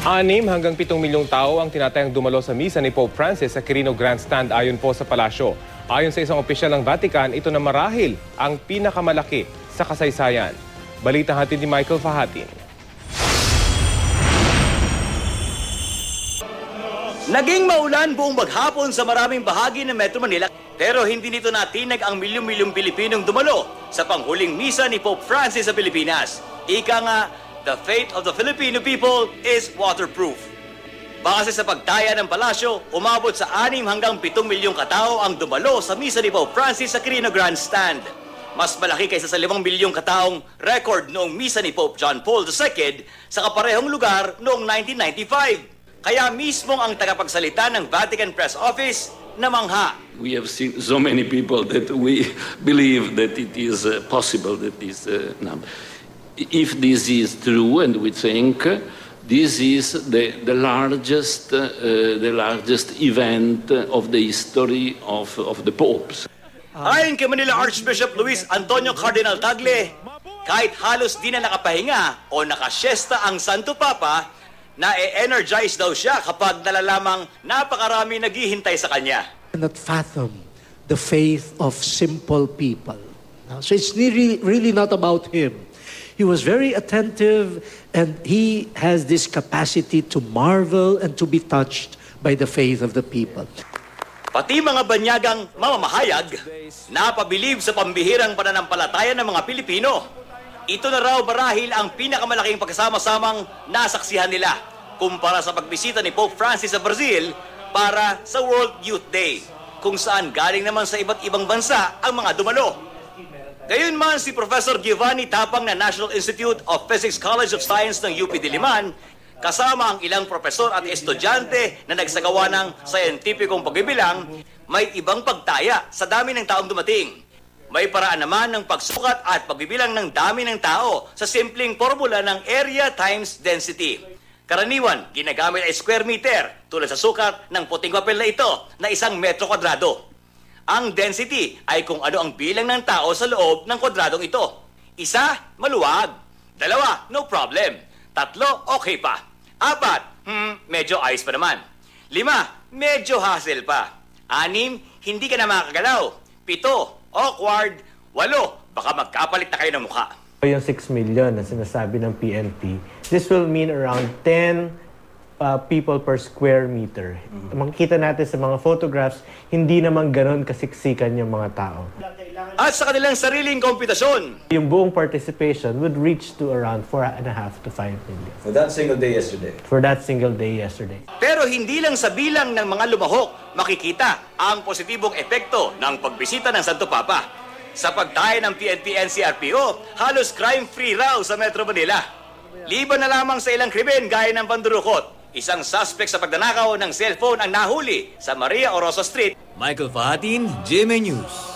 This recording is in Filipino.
6 hanggang 7 milyong tao ang tinatayang dumalo sa misa ni Pope Francis sa Quirino Grandstand ayon po sa palasyo. Ayon sa isang opisyal ng Vatican, ito na marahil ang pinakamalaki sa kasaysayan. Balita hatid ni Michael Fahatin. Naging maulan buong maghapon sa maraming bahagi ng Metro Manila, pero hindi nito natinag ang milyong-milyong Pilipinong dumalo sa panghuling misa ni Pope Francis sa Pilipinas. Ika nga, the faith of the Filipino people is waterproof. Base sa pagtaya ng palasyo, umabot sa 6 hanggang 7 milyong katao ang dumalo sa misa ni Pope Francis sa Quirino Grandstand. Mas malaki kaysa sa 5 milyong kataong record noong misa ni Pope John Paul II sa kaparehong lugar noong 1995. Kaya mismong ang tagapagsalita ng Vatican Press Office namangha. We have seen so many people that we believe that it is possible that this number. If this is true, and we think this is the largest event of the history of the popes. Ayon kay Manila Archbishop Luis Antonio Cardinal Tagle, kahit halos di na nakapahinga o nakasyesta ang Santo Papa, na-energize daw siya kapag nalalamang napakarami naghihintay sa kanya. Cannot fathom the faith of simple people. So it's really not about him. He was very attentive and he has this capacity to marvel and to be touched by the faith of the people. Pati mga banyagang mamamahayag, napabilib sa pambihirang pananampalataya ng mga Pilipino. Ito na raw marahil ang pinakamalaking pagkasama-samang nasaksihan nila kumpara sa pagbisita ni Pope Francis sa Brazil para sa World Youth Day, kung saan galing naman sa iba't ibang bansa ang mga dumalo. Gayunman, si Professor Giovanni Tapang na National Institute of Physics College of Science ng UP Diliman, kasama ang ilang profesor at estudyante na nagsagawa ng scientificong pagbibilang, may ibang pagtaya sa dami ng taong dumating. May paraan naman ng pagsukat at pagbibilang ng dami ng tao sa simpleng formula ng area times density. Karaniwan, ginagamit ay square meter tulad sa sukat ng puting papel na ito na 1 metro kwadrado. Ang density ay kung ano ang bilang ng tao sa loob ng kwadradong ito. 1, maluwag. 2, no problem. 3, okay pa. 4, medyo ayos pa naman. 5, medyo hassle pa. 6, hindi ka na makakagalaw. 7, awkward. 8, baka magkapalit na kayo ng mukha. Yung 6 million na sinasabi ng PNP, this will mean around 10 people per square meter. Makikita natin sa mga photographs, hindi naman ganon kasiksikan yung mga tao. At sa kanilang sariling komputasyon, Yung buong participation would reach to around 4.5 to 5 million. For that single day yesterday. For that single day yesterday. pero hindi lang sa bilang ng mga lumahok makikita ang positibong epekto ng pagbisita ng Santo Papa. Sa pagtaya ng PNP-NCRPO, halos crime-free raw sa Metro Manila. Liban na lamang sa ilang krimen gaya ng pandurukot, isang suspect sa pagnanakaw ng cellphone ang nahuli sa Maria Oroso Street. Michael Fahatin, GMA News.